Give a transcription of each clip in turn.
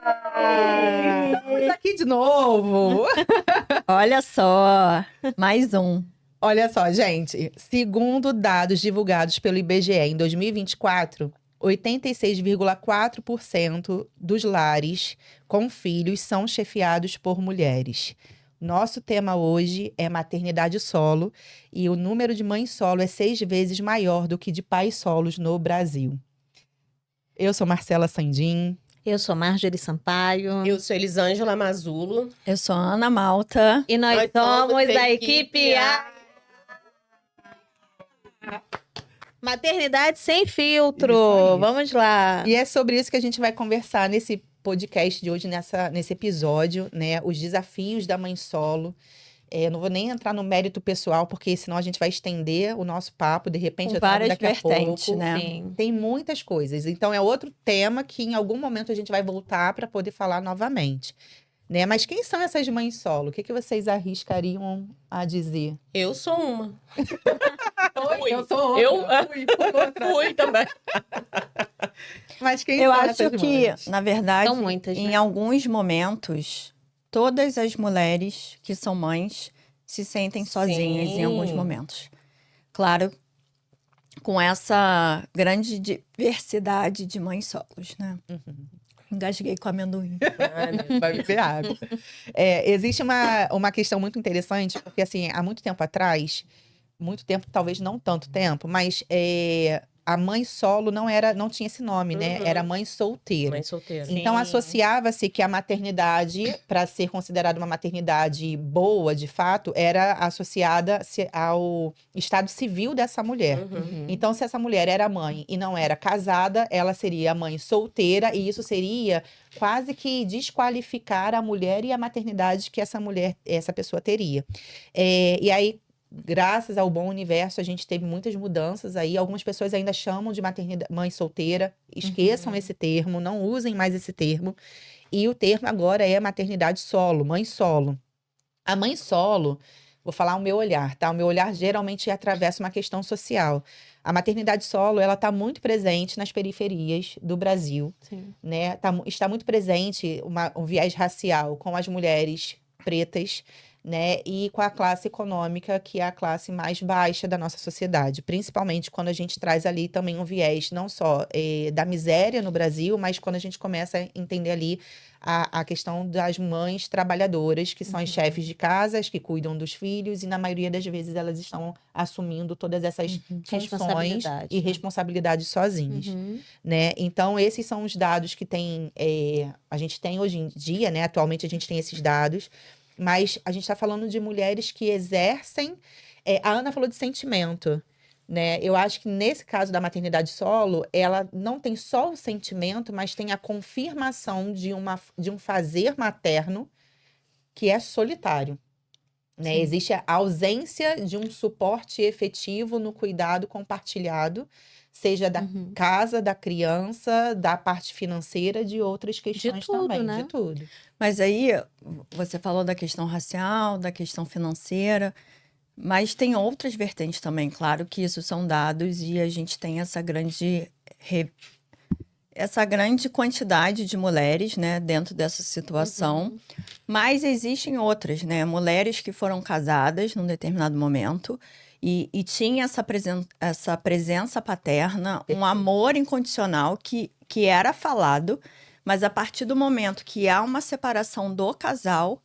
Estamos aqui de novo. Olha só, mais um. Olha só, gente. Segundo dados divulgados pelo IBGE em 2024, 86,4% dos lares com filhos são chefiados por mulheres. Nosso tema hoje é maternidade solo e o número de mães solo é 6 vezes maior do que de pais solos no Brasil. Eu sou Marcela Sandin. Eu sou Marjorie Sampaio. Eu sou Elisângela Mazulo. Eu sou a Ana Malta. E nós somos a equipe A. Maternidade sem filtro. Vamos lá. E é sobre isso que a gente vai conversar nesse podcast de hoje, nesse episódio, né? Os desafios da mãe solo. Eu não vou nem entrar no mérito pessoal, porque senão a gente vai estender o nosso papo, de repente eu trago daqui a pouco. Né? Sim. Tem muitas coisas. Então é outro tema que em algum momento a gente vai voltar para poder falar novamente. Né? Mas quem são essas mães solo? O que vocês arriscariam a dizer? Eu sou uma. Eu sou outra. Eu fui outra. fui também. Mas quem Eu são acho essas que, mães? na verdade, São muitas, em né? alguns momentos, todas as mulheres que são mães se sentem sozinhas em alguns momentos. Claro, com essa grande diversidade de mães solos, né? Engasguei com amendoim. Vai beber água. Existe uma questão muito interessante, porque assim, há muito tempo atrás, muito tempo, talvez não tanto tempo, mas a mãe solo não tinha esse nome, né? Era mãe solteira. Mãe solteira. Sim. Então, associava-se que a maternidade, para ser considerada uma maternidade boa, de fato, era associada ao estado civil dessa mulher. Então, se essa mulher era mãe e não era casada, ela seria mãe solteira, e isso seria quase que desqualificar a mulher e a maternidade que essa pessoa teria. E aí, graças ao bom universo, a gente teve muitas mudanças aí. Algumas pessoas ainda chamam de maternidade, mãe solteira. Esqueçam esse termo, não usem mais esse termo. E o termo agora é maternidade solo, mãe solo. A mãe solo, vou falar o meu olhar, tá? O meu olhar geralmente atravessa uma questão social. A maternidade solo, ela está muito presente nas periferias do Brasil, Sim. né? Está muito presente um viés racial com as mulheres pretas, né? E com a classe econômica, que é a classe mais baixa da nossa sociedade. Principalmente quando a gente traz ali também um viés não só da miséria no Brasil, mas quando a gente começa a entender ali a questão das mães trabalhadoras, que são as chefes de casa, as que cuidam dos filhos, e na maioria das vezes elas estão assumindo todas essas funções e responsabilidades sozinhas. Né? Então, esses são os dados que a gente tem hoje em dia, né? Atualmente a gente tem esses dados, mas a gente está falando de mulheres que exercem. A Ana falou de sentimento, né? Eu acho que nesse caso da maternidade solo, ela não tem só o sentimento, mas tem a confirmação de um fazer materno que é solitário. Né? Existe a ausência de um suporte efetivo no cuidado compartilhado, seja da casa, da criança, da parte financeira, de outras questões também, né? de tudo. Mas aí, você falou da questão racial, da questão financeira, mas tem outras vertentes também. Claro que isso são dados e a gente tem essa grande quantidade de mulheres, né, dentro dessa situação. Mas existem outras, né? Mulheres que foram casadas num determinado momento e tinha essa presença paterna, um amor incondicional que era falado, mas a partir do momento que há uma separação do casal,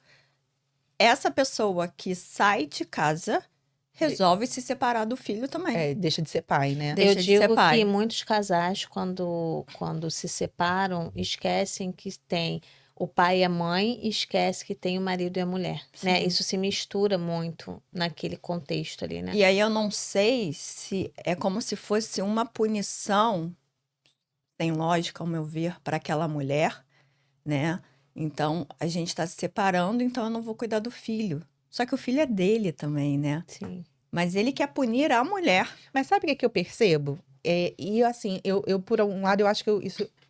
essa pessoa que sai de casa resolve se separar do filho também. Deixa de ser pai, né? Deixa Eu de ser digo pai. que muitos casais, quando se separam, esquecem que tem o pai e a mãe, e esquece que tem o marido e a mulher, né? Isso se mistura muito naquele contexto ali, né? E aí eu não sei se é como se fosse uma punição, tem lógica, ao meu ver, para aquela mulher, né? Então, a gente está se separando, então eu não vou cuidar do filho. Só que o filho é dele também, né? Sim. Mas ele quer punir a mulher. Mas sabe o que eu percebo? E assim, eu por um lado, eu acho que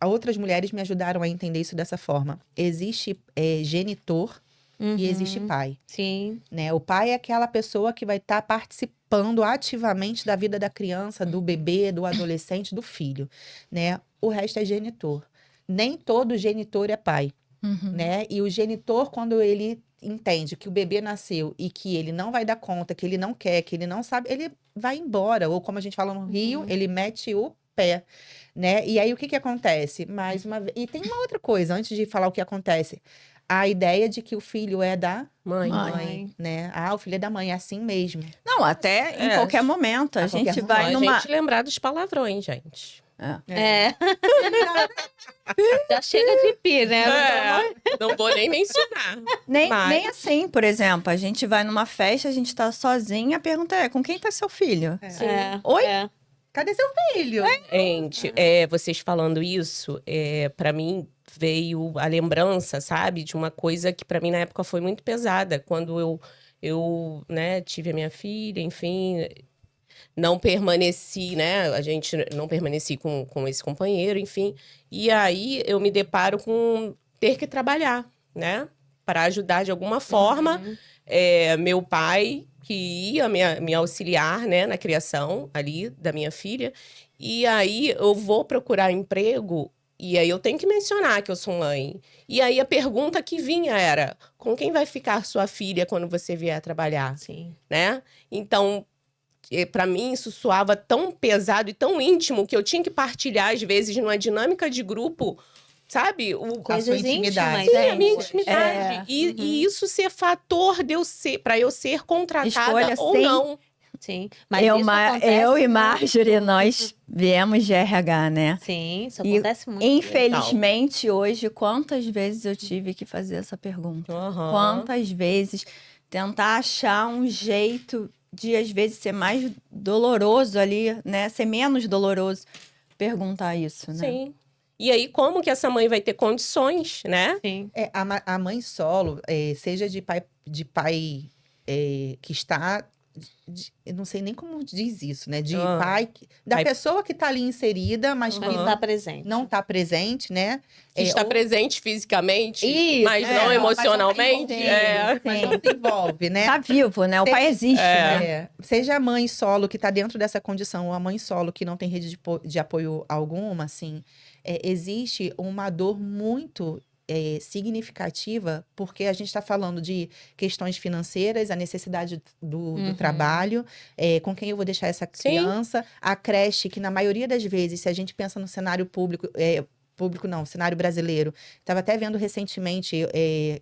outras mulheres me ajudaram a entender isso dessa forma. Existe genitor e existe pai. Sim. Né? O pai é aquela pessoa que vai estar participando ativamente da vida da criança, do bebê, do adolescente, do filho. Né? O resto é genitor. Nem todo genitor é pai. Uhum. né? E o genitor, quando ele entende que o bebê nasceu e que ele não vai dar conta, que ele não quer, que ele não sabe, ele vai embora. Ou como a gente fala no Rio, Uhum. ele mete o pé, né? E aí o que que acontece? Mais uma vez. E tem uma outra coisa, antes de falar o que acontece. A ideia de que o filho é da Mãe. mãe, né? Ah, o filho é da mãe, é assim mesmo. Não, até em É. qualquer momento. A A qualquer gente momento. vai Só a numa. gente lembrar dos palavrões, gente. É. Já chega de pi, né? Não vou nem mencionar. Nem, Mas- nem assim, por exemplo, a gente vai numa festa, a gente tá sozinha, a pergunta é: com quem tá seu filho? É. Oi? É. Cadê seu filho? Gente, vocês falando isso, para mim veio a lembrança, sabe, de uma coisa que pra mim na época foi muito pesada, quando eu, né, tive a minha filha, enfim, não permaneci, né, a gente não permaneci com esse companheiro, enfim, e aí eu me deparo com ter que trabalhar, né, para ajudar de alguma forma. Uhum. Meu pai, que ia me auxiliar, né, na criação ali da minha filha. E aí eu vou procurar emprego e aí eu tenho que mencionar que eu sou mãe. E aí a pergunta que vinha era: com quem vai ficar sua filha quando você vier trabalhar, Sim. né? Então, para mim isso soava tão pesado e tão íntimo que eu tinha que partilhar às vezes numa dinâmica de grupo, sabe? Coisas intimidade. íntimas, Sim, né? a minha intimidade. E, Uhum. e isso ser fator de eu ser, para eu ser contratada Escolha ou sem- não. Sim. Mas Eu, isso Ma- acontece eu e muito. Marjorie, nós viemos de RH, né? Sim, isso E, acontece muito. Infelizmente, hoje, quantas vezes eu tive que fazer essa pergunta? Aham. Quantas vezes tentar achar um jeito de, às vezes, ser mais doloroso ali, né? Ser menos doloroso perguntar isso, né? Sim. E aí, como que essa mãe vai ter condições, né? Sim. A mãe solo, seja de pai que está. Eu não sei nem como diz isso, né? De Ah. pai. Da Pai- pessoa que está ali inserida, mas Mas que não tá presente. não está presente, né? Que está ou- presente fisicamente, Isso, mas não mas não tá emocionalmente. envolvido, mas não se envolve, né? Tá vivo, né? O pai existe, né? Seja a mãe solo que está dentro dessa condição, ou a mãe solo que não tem rede de apoio alguma, assim, existe uma dor muito significativa, porque a gente está falando de questões financeiras, a necessidade do Uhum. trabalho, com quem eu vou deixar essa Sim. criança, a creche, que na maioria das vezes, se a gente pensa no cenário público, público não, cenário brasileiro. Estava até vendo recentemente,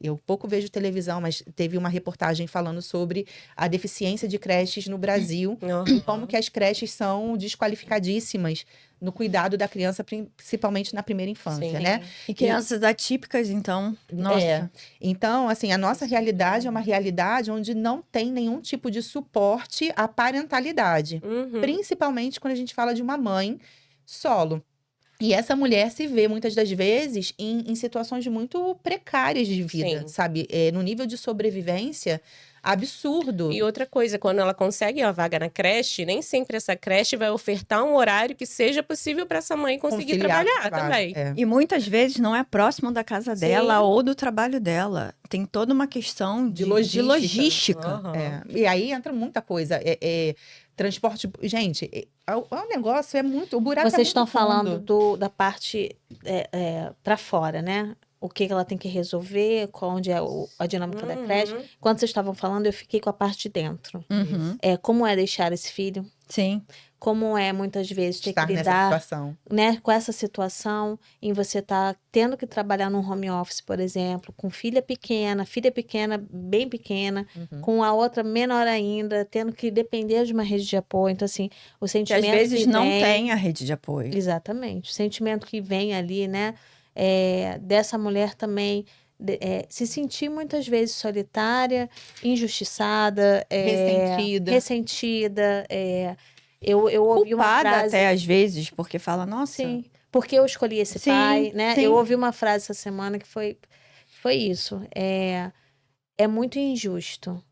eu pouco vejo televisão, mas teve uma reportagem falando sobre a deficiência de creches no Brasil Aham. e como que as creches são desqualificadíssimas no cuidado da criança, principalmente na primeira infância, Sim. né? E crianças atípicas, então, nossa. Então, assim, a nossa realidade é uma realidade onde não tem nenhum tipo de suporte à parentalidade, Uhum. principalmente quando a gente fala de uma mãe solo. E essa mulher se vê, muitas das vezes, em situações muito precárias de vida, Sim. sabe? No nível de sobrevivência absurdo. E outra coisa, quando ela consegue a vaga na creche, nem sempre essa creche vai ofertar um horário que seja possível para essa mãe conseguir Conciliar trabalhar trabalho. também. E muitas vezes não é próximo da casa dela Sim. ou do trabalho dela. Tem toda uma questão de logística. logística. Aham. E aí entra muita coisa. Transporte. Gente, o negócio é muito. O buraco Vocês é estão muito falando fundo. da parte para fora, né? O que ela tem que resolver, onde é a dinâmica da creche. Uhum. Quando vocês estavam falando, eu fiquei com a parte de dentro. Uhum. Como é deixar esse filho? Sim. Como é, muitas vezes, ter Estar que nessa lidar, situação. né, com essa situação, em você estar tendo que trabalhar num home office, por exemplo, com filha pequena, bem pequena, Uhum. com a outra menor ainda, tendo que depender de uma rede de apoio. Então, assim, o Que sentimento às vezes que não vem... tem a rede de apoio. Exatamente. O sentimento que vem ali, né, dessa mulher também se sentir muitas vezes solitária, injustiçada, ressentida. Eu ouvi uma Culpada frase... até às vezes, porque fala, nossa, Sim, porque eu escolhi esse Sim, pai, né? sim. Eu ouvi uma frase essa semana que foi isso. É muito injusto,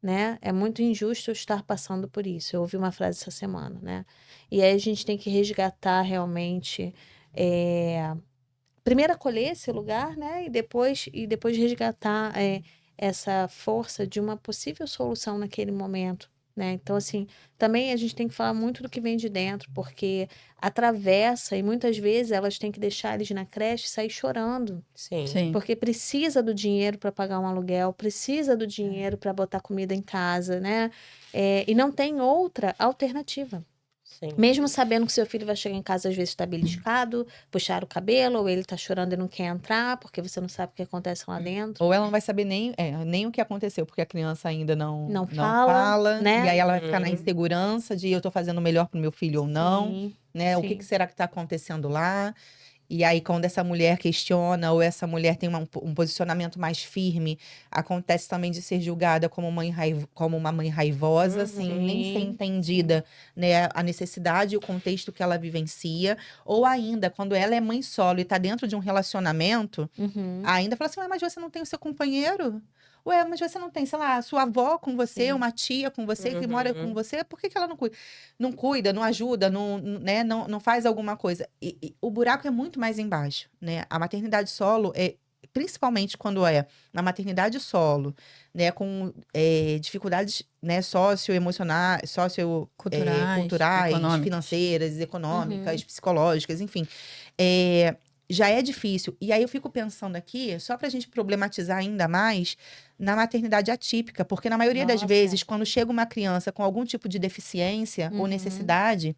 né? É muito injusto eu estar passando por isso. Eu ouvi uma frase essa semana, né? E aí a gente tem que resgatar realmente... primeiro acolher esse lugar, né? E depois resgatar essa força de uma possível solução naquele momento, né? Então, assim, também a gente tem que falar muito do que vem de dentro, porque atravessa e muitas vezes elas têm que deixar eles na creche e sair chorando, Sim. Sim. porque precisa do dinheiro para pagar um aluguel, precisa do dinheiro para botar comida em casa, né? E não tem outra alternativa. Sim. Mesmo sabendo que seu filho vai chegar em casa, às vezes está beliscado, puxar o cabelo, ou ele está chorando e não quer entrar, porque você não sabe o que acontece lá dentro. Ou ela não vai saber nem o que aconteceu, porque a criança ainda Não não fala, fala. né? E aí ela vai ficar na Uhum. insegurança de eu tô fazendo o melhor pro meu filho ou não, Sim, né? O que sim. será que tá acontecendo lá? E aí, quando essa mulher questiona, ou essa mulher tem um posicionamento mais firme, acontece também de ser julgada como uma mãe raivosa, sem nem ser Sim, entendida, né, a necessidade e o contexto que ela vivencia. Ou ainda, quando ela é mãe solo e está dentro de um relacionamento, Uhum. ainda fala assim, ué, mas você não tem o seu companheiro? Ué, mas você não tem, sei lá, a sua avó com você, Sim. uma tia com você, que mora com Uhum. você, por que ela não cuida? Não cuida, não ajuda, né, não faz alguma coisa. E o buraco é muito mais embaixo, né? A maternidade solo principalmente quando é na maternidade solo, né, com dificuldades, né, socioemocionais, Culturais, culturais, econômicas. financeiras, econômicas, Uhum. psicológicas, enfim. É, já é difícil. E aí eu fico pensando aqui, só para a gente problematizar ainda mais, na maternidade atípica, porque na maioria das Nossa. vezes, quando chega uma criança com algum tipo de deficiência ou Uhum. necessidade,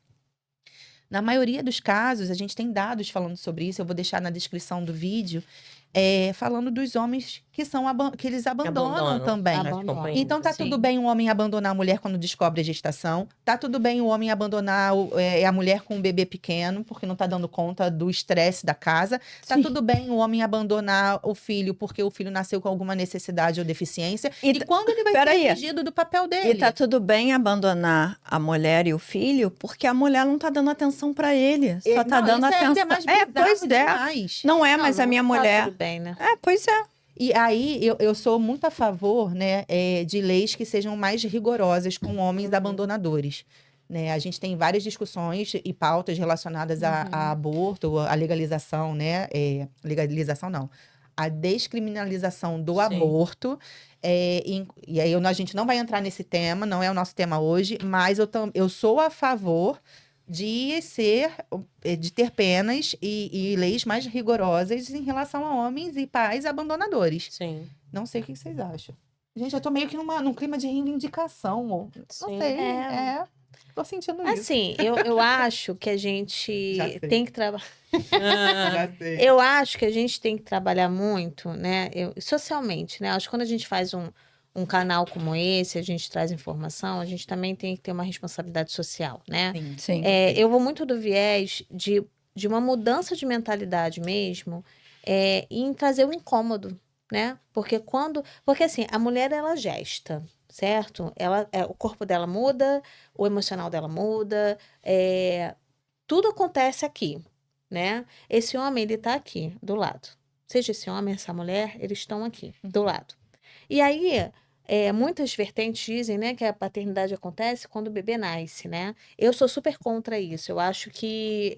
na maioria dos casos, a gente tem dados falando sobre isso, eu vou deixar na descrição do vídeo, falando dos homens que eles abandonam também. as Abandonam. companheiras, Então tá sim. tudo bem o homem abandonar a mulher quando descobre a gestação. Tá tudo bem o homem abandonar a mulher com um bebê pequeno, porque não tá dando conta do estresse da casa. Tá Sim. tudo bem o homem abandonar o filho porque o filho nasceu com alguma necessidade ou deficiência. E E quando ele vai peraí. ser exigido do papel E dele? tá tudo bem abandonar a mulher e o filho, porque a mulher não tá dando atenção pra ele. Só tá Não, dando isso atenção. ainda é mais Pois bizarro é. demais. Não é Não, mais a não minha tá mulher. tudo bem, né? Pois é. E aí, eu sou muito a favor, né, de leis que sejam mais rigorosas com homens abandonadores. Né? A gente tem várias discussões e pautas relacionadas a aborto, a legalização, né? Legalização não. A descriminalização do Sim. aborto. E aí a gente não vai entrar nesse tema, não é o nosso tema hoje, mas eu sou a favor de ter penas e leis mais rigorosas em relação a homens e pais abandonadores. Sim. Não sei o que vocês acham. Gente, eu tô meio que num clima de reivindicação. Não Sim. sei, tô sentindo isso. Assim, eu acho que a Já gente sei. tem que trabalhar. Já sei. Eu acho que a gente tem que trabalhar muito, né? Socialmente, né? Acho que quando a gente faz um canal como esse, a gente traz informação, a gente também tem que ter uma responsabilidade social, né? Sim. Sim. Eu vou muito do viés de uma mudança de mentalidade mesmo, em trazer o incômodo, né? Porque assim, a mulher ela gesta, certo? O corpo dela muda, o emocional dela muda, tudo acontece aqui, né? Esse homem ele tá aqui do lado. Seja esse homem, essa mulher, eles estão aqui do lado. E aí, muitas vertentes dizem, né, que a paternidade acontece quando o bebê nasce, né? Eu sou super contra isso. Eu acho que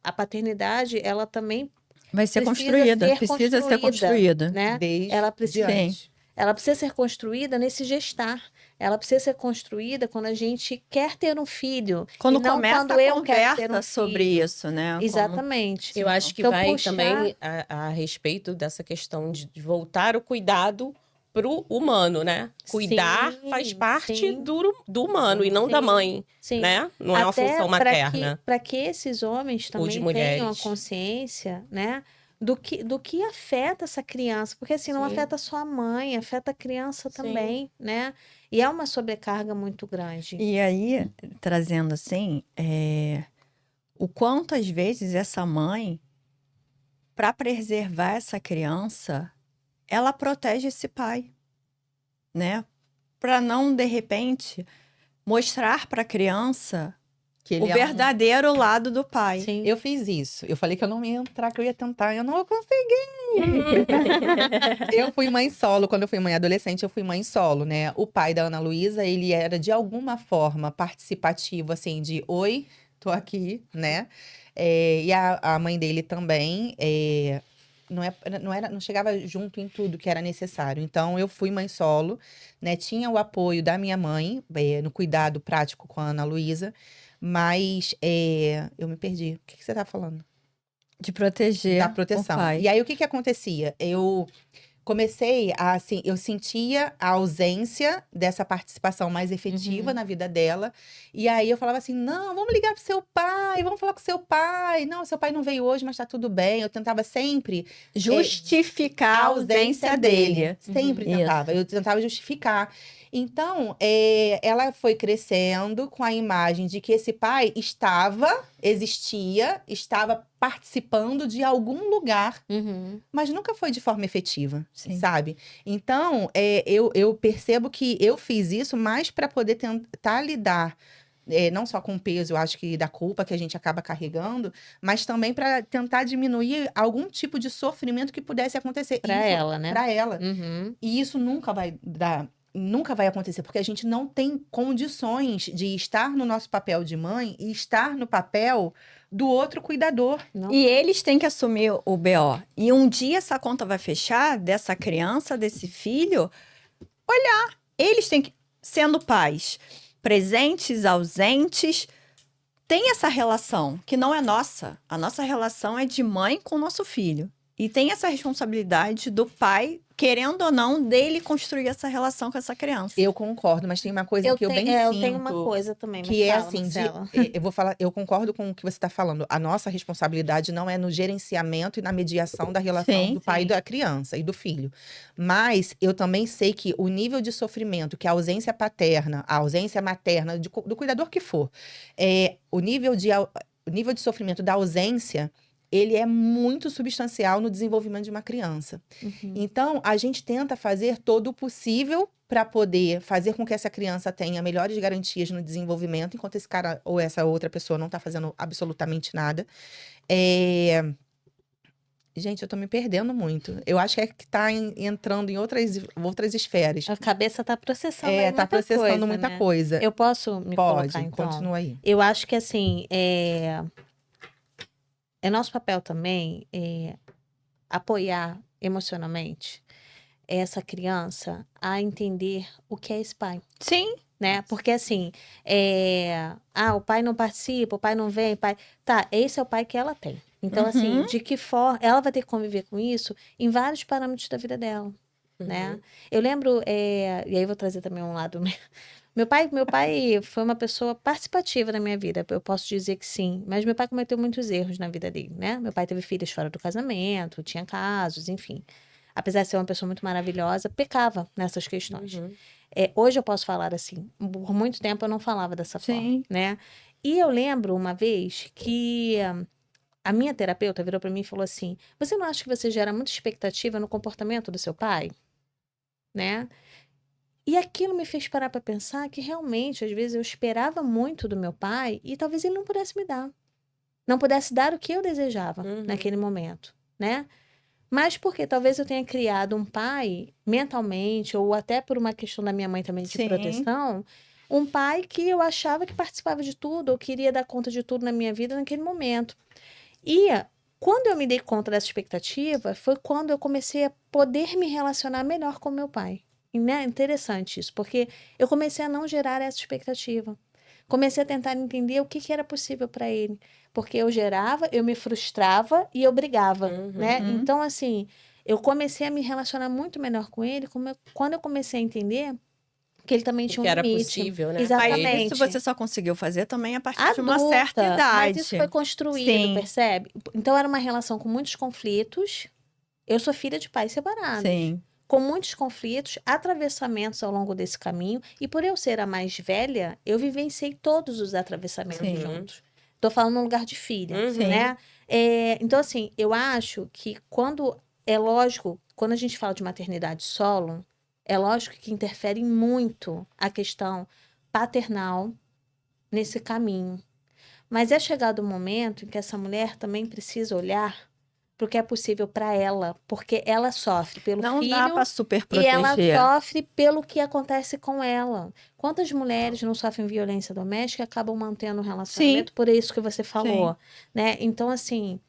a paternidade, ela também Vai ser precisa construída. ser Precisa ser construída, construída. né? Desde Ela precisa, antes. ela precisa ser construída nesse gestar. Ela precisa ser construída quando a gente quer ter um filho. Quando e não começa quando a eu quero ter conversa um sobre filho. isso, né? Como- Exatamente. Eu acho que Então, vai puxar- também a respeito dessa questão de voltar o cuidado pro humano, né? Cuidar Sim, faz parte sim. do humano e não da Sim, mãe, sim. né? Não é uma Até função materna para que esses homens ou de também tenham a mulheres. consciência, né, do que afeta essa criança, porque assim não Sim. afeta só a mãe, afeta a criança Sim. também, né? E é uma sobrecarga muito grande. E aí, trazendo assim, o quanto às vezes essa mãe, para preservar essa criança, ela protege esse pai, né? Para não, de repente, mostrar para a criança Que o ele verdadeiro lado do pai. Sim. Eu fiz isso. Eu falei que eu não ia entrar, que eu ia tentar. Eu não vou conseguir. Eu fui mãe solo. Quando eu fui mãe adolescente, eu fui mãe solo, né? O pai da Ana Luísa, ele era de alguma forma participativo, assim, de oi, tô aqui, né? E a mãe dele também. não chegava junto em tudo que era necessário. Então, eu fui mãe solo, né? Tinha o apoio da minha mãe, no cuidado prático com a Ana Luísa, mas eu me perdi. O que você tá falando? De proteger Da o proteção. pai. E aí, o que acontecia? Eu comecei a, assim, eu sentia a ausência dessa participação mais efetiva na vida dela. E aí eu falava assim: não, vamos ligar pro seu pai, vamos falar com seu pai. Não, seu pai não veio hoje, mas tá tudo bem. Eu tentava sempre Justificar a ausência dele. Sempre Isso. tentava. Eu tentava justificar. Então, ela foi crescendo com a imagem de que esse pai existia, estava participando de algum lugar, mas nunca foi de forma efetiva, Sim. sabe? Então, eu percebo que eu fiz isso mais para poder tentar lidar. Não só com o peso, eu acho que da culpa que a gente acaba carregando, mas também para tentar diminuir algum tipo de sofrimento que pudesse acontecer. Pra ela, né? Para ela. Uhum. E isso nunca vai acontecer, porque a gente não tem condições de estar no nosso papel de mãe e estar no papel do outro cuidador. Não. E eles têm que assumir o BO. E um dia essa conta vai fechar dessa criança, desse filho. Olhar. Eles têm que, sendo pais, presentes, ausentes, tem essa relação que não é nossa. A nossa relação é de mãe com o nosso filho. E tem essa responsabilidade do pai, querendo ou não, dele construir essa relação com essa criança. Eu concordo, mas tem uma coisa que eu bem eu sinto. tenho uma coisa também, mas Que é fala, assim, Marcela. eu vou falar, eu concordo com o que você está falando. A nossa responsabilidade não é no gerenciamento e na mediação da relação Sim, do pai sim. e da criança e do filho. Mas eu também sei que o nível de sofrimento que a ausência paterna, a ausência materna, do cuidador que for, o nível de sofrimento da ausência, ele é muito substancial no desenvolvimento de uma criança. Uhum. Então, a gente tenta fazer todo o possível para poder fazer com que essa criança tenha melhores garantias no desenvolvimento, enquanto esse cara ou essa outra pessoa não está fazendo absolutamente nada. Gente, eu tô me perdendo muito. Eu acho que é que tá entrando em outras esferas. A cabeça tá processando aí Tá muita processando coisa, muita né? coisa. Eu posso me Pode, colocar, então? continua aí. Eu acho que, assim, é nosso papel também apoiar emocionalmente essa criança a entender o que é esse pai, Sim. né? Porque, assim, o pai não participa, o pai não vem, Tá, esse é o pai que ela tem. Então, assim, de que forma... Ela vai ter que conviver com isso em vários parâmetros da vida dela, né? Eu lembro... E aí eu vou trazer também um lado... Meu pai foi uma pessoa participativa na minha vida, eu posso dizer que sim, mas meu pai cometeu muitos erros na vida dele, né? Meu pai teve filhas fora do casamento, tinha casos, enfim. Apesar de ser uma pessoa muito maravilhosa, pecava nessas questões. Hoje eu posso falar assim, por muito tempo eu não falava dessa forma, né? E eu lembro uma vez que a minha terapeuta virou para mim e falou assim: você não acha que você gera muita expectativa no comportamento do seu pai? Né? E aquilo me fez parar para pensar que realmente, às vezes, eu esperava muito do meu pai e talvez ele não pudesse me dar. Não pudesse dar o que eu desejava naquele momento, né? Mas porque talvez eu tenha criado um pai mentalmente, ou até por uma questão da minha mãe também de proteção, um pai que eu achava que participava de tudo, ou queria dar conta de tudo na minha vida naquele momento. E quando eu me dei conta dessa expectativa, foi quando eu comecei a poder me relacionar melhor com meu pai. E, né, interessante isso, porque eu comecei a não gerar essa expectativa. Comecei a tentar entender o que era possível para ele. Porque eu gerava, eu me frustrava e eu brigava, né? Então, assim, eu comecei a me relacionar muito melhor com ele quando eu comecei a entender que ele também tinha um era limite. possível, né? Exatamente. Mas isso você só conseguiu fazer também a partir de uma Adulta, certa idade. Mas isso foi construído, percebe? Então, era uma relação com muitos conflitos. Eu sou filha de pais separados. Sim. Com muitos conflitos, atravessamentos ao longo desse caminho. E por eu ser a mais velha, eu vivenciei todos os atravessamentos juntos. Tô falando no lugar de filha, né? Então, assim, eu acho que é lógico, quando a gente fala de maternidade solo, é lógico que interfere muito a questão paternal nesse caminho. Mas é chegado o momento em que essa mulher também precisa olhar para o que é possível para ela, porque ela sofre pelo filho. Não dá para super e proteger. ela sofre pelo que acontece com ela. Quantas mulheres não sofrem violência doméstica e acabam mantendo um relacionamento por isso que você falou, né? Então, assim,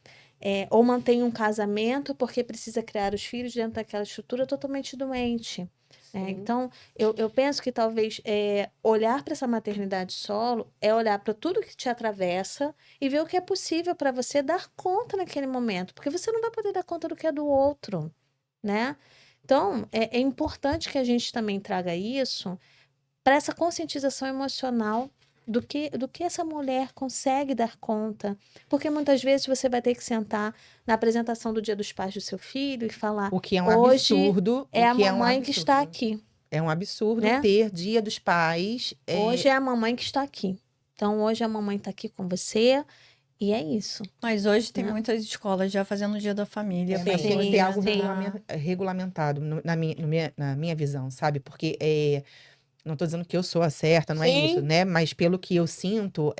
ou mantém um casamento porque precisa criar os filhos dentro daquela estrutura totalmente doente. Então, eu penso que talvez olhar para essa maternidade solo é olhar para tudo que te atravessa e ver o que é possível para você dar conta naquele momento, porque você não vai poder dar conta do que é do outro, né? Então, é importante que a gente também traga isso para essa conscientização emocional do que essa mulher consegue dar conta. Porque muitas vezes você vai ter que sentar na apresentação do Dia dos Pais do seu filho e falar: O que é um hoje absurdo. é a o que é um mamãe que está absurdo. aqui. É um absurdo Né? ter Dia dos Pais. Hoje é a mamãe que está aqui. Então, hoje a mamãe está aqui com você. E é isso. Mas hoje tem Né? muitas escolas já fazendo o Dia da Família. Mas pra tem que poder ser algo ajudar. regulamentado, na minha visão, sabe? Porque não estou dizendo que eu sou a certa, não é Sim. isso, né? Mas pelo que eu sinto,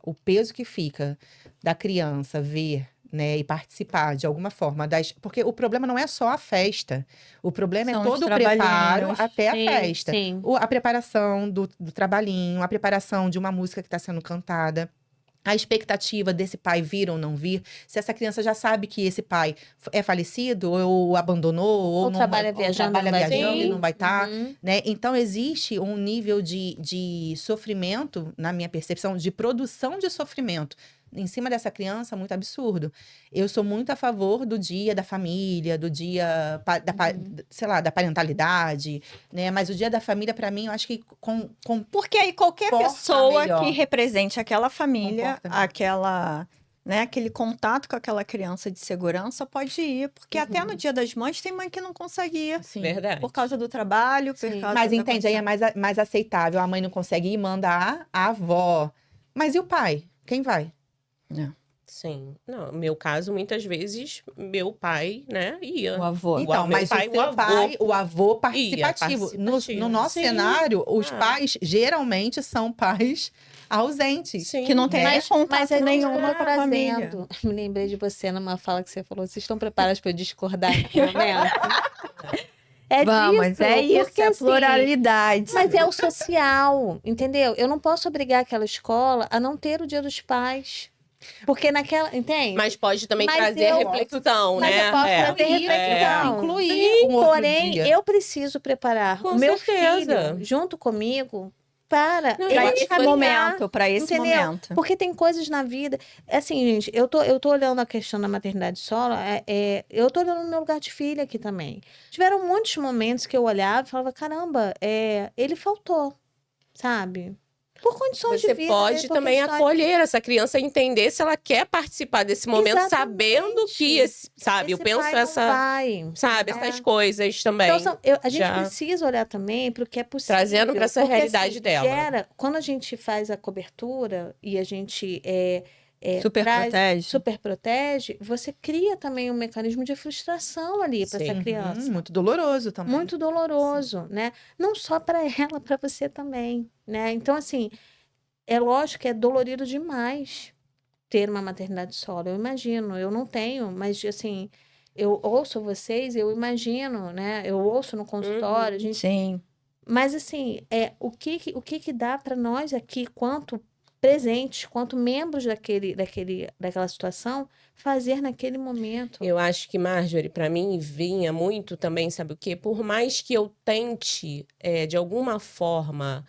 o peso que fica da criança ver, né, e participar de alguma forma porque o problema não é só a festa, o problema São é os todo o preparo trabalhinhos. até a Sim, festa. sim. A preparação do trabalhinho, a preparação de uma música que está sendo cantada. A expectativa desse pai vir ou não vir, se essa criança já sabe que esse pai é falecido, ou abandonou, ou não trabalha ou viajando, trabalha não vai viajando vir. e não vai estar, Uhum. né? Então, existe um nível de sofrimento, na minha percepção, de produção de sofrimento em cima dessa criança muito absurdo. Eu sou muito a favor do dia da família, do dia sei lá, da parentalidade, né? Mas o dia da família, para mim, eu acho que Porque aí qualquer Comporta pessoa melhor. que represente aquela família, Comporta melhor. aquela, né, aquele contato com aquela criança de segurança pode ir. Porque até no Dia das Mães tem mãe que não consegue ir. assim, Verdade. Por causa do trabalho, por Sim. causa mas da entende, aí é condição. mais aceitável. A mãe não consegue ir, manda a avó. Mas e o pai? Quem vai? Sim. Não, no meu caso, muitas vezes, meu pai, né, ia. O avô. Então, meu mas pai, o o seu avô pai, o avô participativo. Ia, participativo. No nosso Sim. cenário, os Ah. pais geralmente são pais ausentes. Sim. Que não tem né? contato é nenhuma isso com a família. trazendo. Me lembrei de você numa fala que você falou. Vocês estão preparados para eu discordar nesse momento? Vamos, disso, é isso, porque, é assim, pluralidade. Mas é o social, entendeu? Eu não posso obrigar aquela escola a não ter o Dia dos Pais. Porque naquela. Entende? Mas pode também Mas trazer eu- reflexão, mas né? eu posso trazer reflexão. Incluir um outro Porém, dia. eu preciso preparar Com o meu certeza. filho junto comigo para Não, ele Para eu esse caminhar. momento, para esse entendeu? momento. Porque tem coisas na vida. Assim, gente, eu tô olhando a questão da maternidade solo, eu tô olhando no meu lugar de filha aqui também. Tiveram muitos momentos que eu olhava e falava: caramba, ele faltou, sabe? Por condições Você de vida. pode por também questões- acolher essa criança e entender se ela quer participar desse momento, Exatamente. sabendo que, sabe, eu Esse penso pai não vai. sabe, essas coisas também. Então, a gente já precisa olhar também para o que é possível. trazendo pra essa porque, realidade dela. quando a gente faz a cobertura e a gente Super protege. super protege, você cria também um mecanismo de frustração ali para essa Sim. criança. Muito doloroso também. Muito doloroso, né? Não só para ela, para você também, né? Então, assim, é lógico que é dolorido demais ter uma maternidade solo. Eu imagino, eu não tenho, mas assim, eu ouço vocês, eu imagino, né? Eu ouço no consultório, a gente. Sim. Mas assim, o que dá para nós aqui, quanto presentes, quanto membros daquela situação, fazer naquele momento? Eu acho que, Marjorie, para mim, vinha muito também, sabe o quê? Por mais que eu tente, de alguma forma,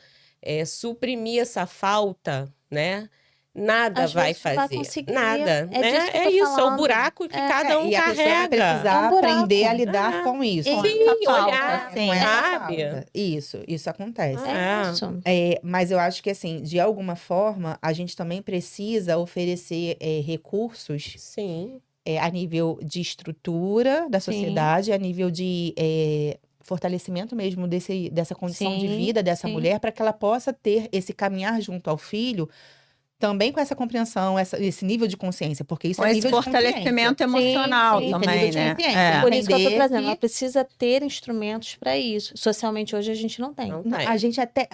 suprimir essa falta, né? Nada Às vai vezes não vai fazer. conseguir. Nada, É né? disso que eu É tô isso, é o falando. buraco que cada um E a pessoa vai carrega. precisar É um buraco. aprender a lidar com isso. Sim, essa falta, olhar, sim. Com essa sabe? falta. Isso acontece. É isso. Mas eu acho que, assim, de alguma forma, a gente também precisa oferecer recursos Sim. a nível de estrutura da Sim. sociedade, a nível de fortalecimento mesmo dessa condição de Sim, vida dessa sim. mulher, para que ela possa ter esse caminhar junto ao filho, também com essa compreensão, esse nível de consciência, porque isso Com é esse nível de consciência. fortalecimento emocional sim. Isso é também, nível de né? consciência. Por isso que eu tô Entender trazendo, que- ela precisa ter instrumentos para isso. Socialmente hoje a gente não tem. Não Não, tem. a gente até.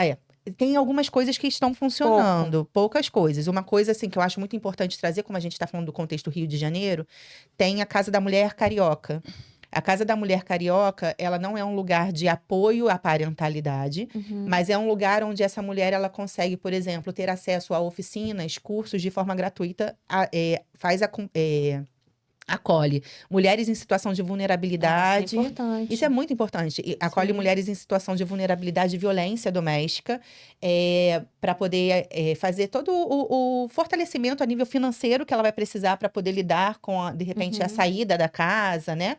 Tem algumas coisas que estão funcionando, poucas coisas. Uma coisa, assim, que eu acho muito importante trazer, como a gente está falando do contexto Rio de Janeiro, tem a Casa da Mulher Carioca. A Casa da Mulher Carioca, ela não é um lugar de apoio à parentalidade, Uhum. mas é um lugar onde essa mulher, ela consegue, por exemplo, ter acesso a oficinas, cursos de forma gratuita, faz Acolhe mulheres em situação de vulnerabilidade. Isso é importante. Isso é muito importante. E acolhe Sim. mulheres em situação de vulnerabilidade e violência doméstica, para poder fazer todo o fortalecimento a nível financeiro que ela vai precisar para poder lidar com, de repente, a saída da casa, né?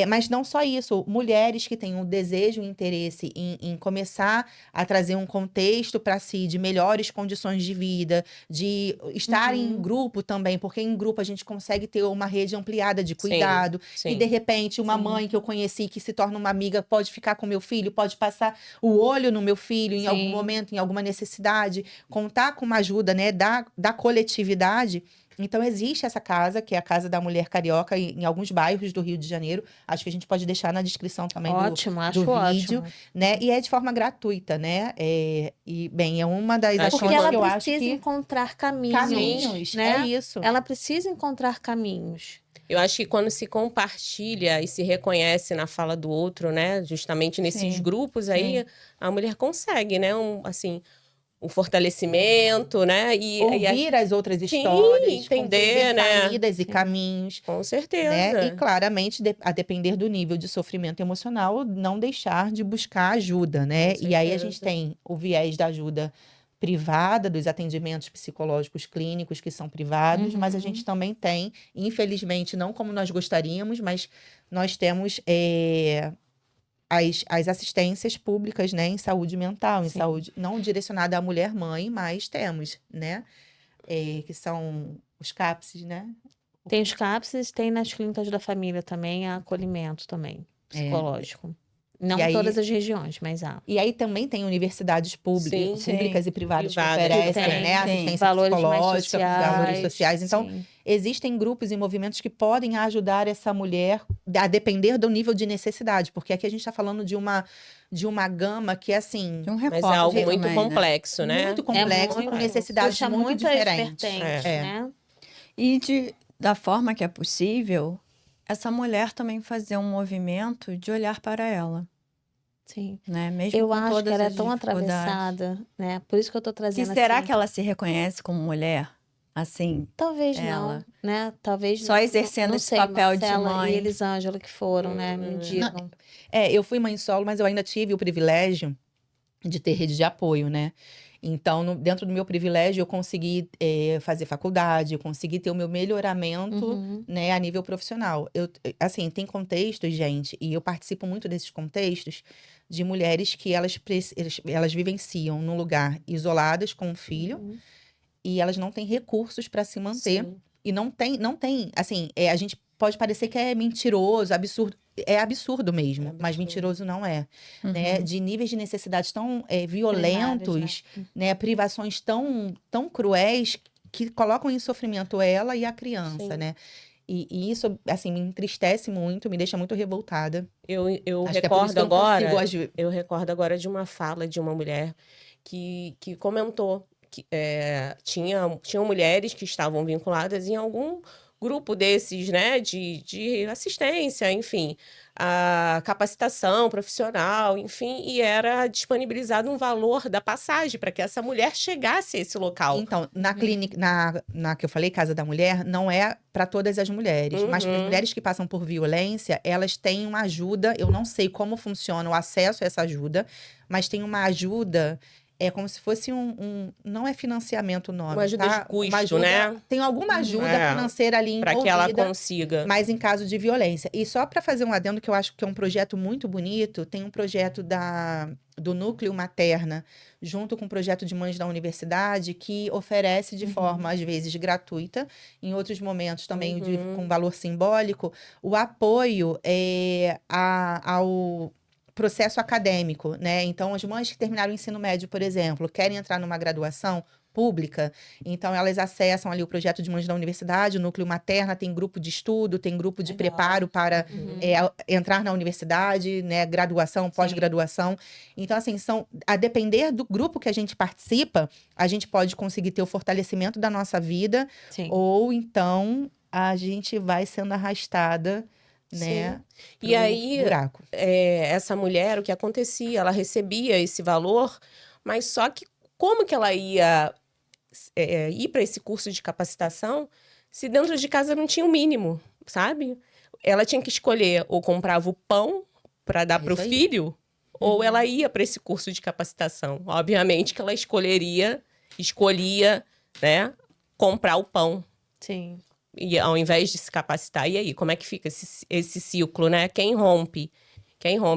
Mas não só isso, mulheres que têm um desejo e interesse em começar a trazer um contexto para si de melhores condições de vida, de estar em grupo também, porque em grupo a gente consegue ter uma rede ampliada de cuidado. Sim. E de repente, uma mãe que eu conheci que se torna uma amiga pode ficar com meu filho, pode passar o olho no meu filho em algum momento, em alguma necessidade, contar com uma ajuda, né, da coletividade. Então, existe essa casa, que é a Casa da Mulher Carioca, em alguns bairros do Rio de Janeiro. Acho que a gente pode deixar na descrição também Ótimo, acho do vídeo, ótimo. né? E é de forma gratuita, né? E, bem, é uma das Acho ações Porque ela que eu acho precisa que... encontrar caminhos, Caminhos, né? é isso. Ela precisa encontrar caminhos. Eu acho que quando se compartilha e se reconhece na fala do outro, né? Justamente nesses Sim, grupos, aí a mulher consegue, né? Um fortalecimento, né? Ouvir as outras Sim, histórias, entender, compreender né? saídas e caminhos. Com Né? certeza. E claramente, a depender do nível de sofrimento emocional, não deixar de buscar ajuda, né? Com E aí a gente certeza. tem o viés da ajuda privada, dos atendimentos psicológicos clínicos que são privados, mas a gente também tem, infelizmente, não como nós gostaríamos, mas nós temos as assistências públicas, né, em saúde mental, em Sim. saúde não direcionada à mulher-mãe, mas temos, né? Que são os CAPSs, né? Tem os CAPSs, tem nas clínicas da família também, há acolhimento também, psicológico. Não E aí- todas as regiões, mas há. E aí também tem universidades públicas, Sim. e privadas que Privadas oferecem, também. né, Sim. assistência Valores mais psicológica, valores sociais. Então, sim. existem grupos e movimentos que podem ajudar essa mulher a depender do nível de necessidade, porque aqui a gente está falando de uma gama que, assim, De um Mas recorte é algo muito também, né? complexo, né? muito complexo, com necessidades Puxa muito muitas diferentes. vertentes, É. né? E da forma que é possível, essa mulher também fazer um movimento de olhar para ela, Sim. né? Mesmo Eu com acho que todas ela é as tão dificuldades. atravessada, né? Por isso que eu tô E trazendo será assim. que ela se reconhece como mulher? Assim, Talvez ela? não, né? Talvez Só não. exercendo Não esse sei, papel de Marcela mãe. e Elisângela que foram, né? Me digam. Eu fui mãe solo, mas eu ainda tive o privilégio de ter rede de apoio, né? Então, dentro do meu privilégio, eu consegui fazer faculdade, eu consegui ter o meu melhoramento, né, a nível profissional. Assim, tem contextos, gente, e eu participo muito desses contextos de mulheres que elas vivenciam num lugar isoladas com um filho e elas não têm recursos para se manter. Sim. E não tem, assim, a gente pode parecer que é mentiroso, absurdo. É absurdo mesmo, mas absurdo. mentiroso não é. Uhum. Né? De níveis de necessidades tão violentos, né? Privações tão cruéis que colocam em sofrimento ela e a criança, Sim. né? E isso, assim, me entristece muito, me deixa muito revoltada. Eu Acho que é por isso recordo que eu não agora. consigo Eu recordo agora de uma fala de uma mulher que comentou que tinham mulheres que estavam vinculadas em algum grupo desses, né, de assistência, enfim, a capacitação profissional, enfim, e era disponibilizado um valor da passagem para que essa mulher chegasse a esse local. Então, na clínica, na que eu falei, Casa da Mulher, não é para todas as mulheres, mas para as mulheres que passam por violência, elas têm uma ajuda. Eu não sei como funciona o acesso a essa ajuda, mas tem uma ajuda. É como se fosse não é financiamento o nome, Uma ajuda tá? de custo, Uma ajuda, né? Tem alguma ajuda É, financeira ali Para envolvida. que ela consiga. Mas em caso de violência. E só para fazer um adendo, que eu acho que é um projeto muito bonito, tem um projeto do Núcleo Materna, junto com o projeto de Mães da Universidade, que oferece de forma, às vezes, gratuita, em outros momentos também com valor simbólico, o apoio ao processo acadêmico, né? Então, as mães que terminaram o ensino médio, por exemplo, querem entrar numa graduação pública, então elas acessam ali o projeto de Mães da Universidade, o Núcleo Materna, tem grupo de estudo, tem grupo de preparo para entrar na universidade, né, graduação, pós-graduação. Então, assim, a depender do grupo que a gente participa, a gente pode conseguir ter o fortalecimento da nossa vida, Sim. ou então a gente vai sendo arrastada, né, E pro aí, buraco. essa mulher, o que acontecia? Ela recebia esse valor, mas só que como que ela ia ir para esse curso de capacitação se dentro de casa não tinha o mínimo, sabe? Ela tinha que escolher ou comprava o pão para dar para o isso aí. filho, ou ela ia para esse curso de capacitação. Obviamente que ela escolhia, né, comprar o pão. Sim. E ao invés de se capacitar. E aí, como é que fica esse ciclo, né? Quem rompe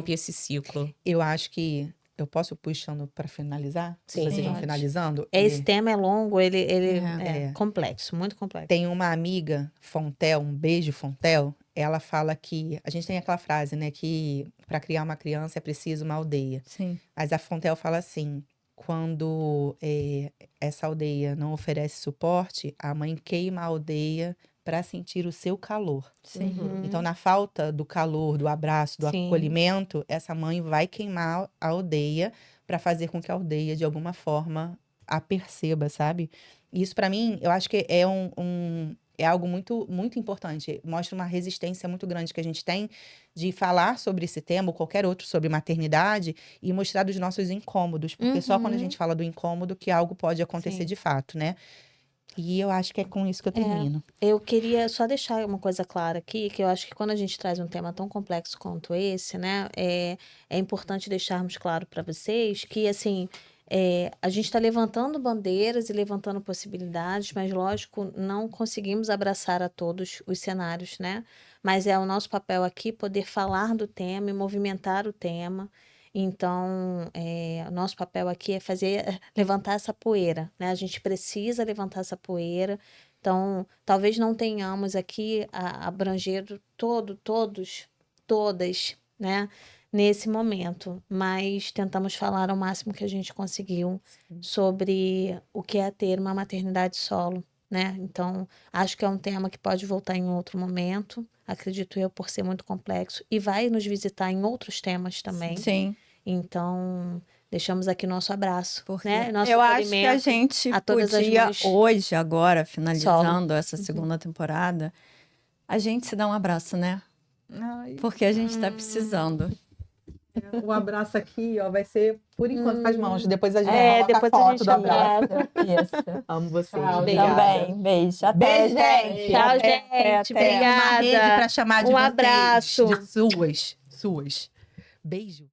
esse ciclo? Eu acho que eu posso ir puxando para finalizar? Se Sim, vocês vão pode. finalizando. Esse tema é longo, ele É. é complexo, muito complexo. Tem uma amiga, Fontel, um beijo, Fontel. Ela fala que a gente tem aquela frase, né, que para criar uma criança é preciso uma aldeia. Sim. Mas a Fontel fala assim: quando essa aldeia não oferece suporte, a mãe queima a aldeia para sentir o seu calor. Sim. Uhum. Então, na falta do calor, do abraço, do Sim. acolhimento, essa mãe vai queimar a aldeia para fazer com que a aldeia, de alguma forma, a perceba, sabe? Isso, para mim, eu acho que é algo muito, muito importante. Mostra uma resistência muito grande que a gente tem de falar sobre esse tema, ou qualquer outro, sobre maternidade, e mostrar dos nossos incômodos. Porque só quando a Uhum. gente fala do incômodo que algo pode acontecer Sim. de fato, né? E eu acho que é com isso que eu termino. Eu queria só deixar uma coisa clara aqui, que eu acho que quando a gente traz um tema tão complexo quanto esse, né, é importante deixarmos claro para vocês que, assim, a gente está levantando bandeiras e levantando possibilidades, mas, lógico, não conseguimos abraçar a todos os cenários, né? Mas é o nosso papel aqui poder falar do tema e movimentar o tema. Então, o nosso papel aqui é levantar essa poeira, né? A gente precisa levantar essa poeira. Então, talvez não tenhamos aqui abrangido todas, né, nesse momento, mas tentamos falar ao máximo que a gente conseguiu sobre o que é ter uma maternidade solo, né? Então, acho que é um tema que pode voltar em outro momento, acredito eu, por ser muito complexo, e vai nos visitar em outros temas também. Sim. Então, deixamos aqui nosso abraço, Porque né? Nosso eu acho que a acolhimento gente a todas as podia, mães hoje, agora, solo. finalizando essa segunda temporada, a gente se dá um abraço, né? Porque a gente tá precisando. O abraço aqui, ó, vai ser por enquanto com as mãos. Depois a gente coloca depois a a foto gente do abraço. Isso. Amo vocês. Tchau, Obrigada. Também. Beijo. Até, Beijo, gente. Tchau, Até, gente. até. Uma rede Obrigada. para chamar de Um vocês. abraço. De suas. Beijo.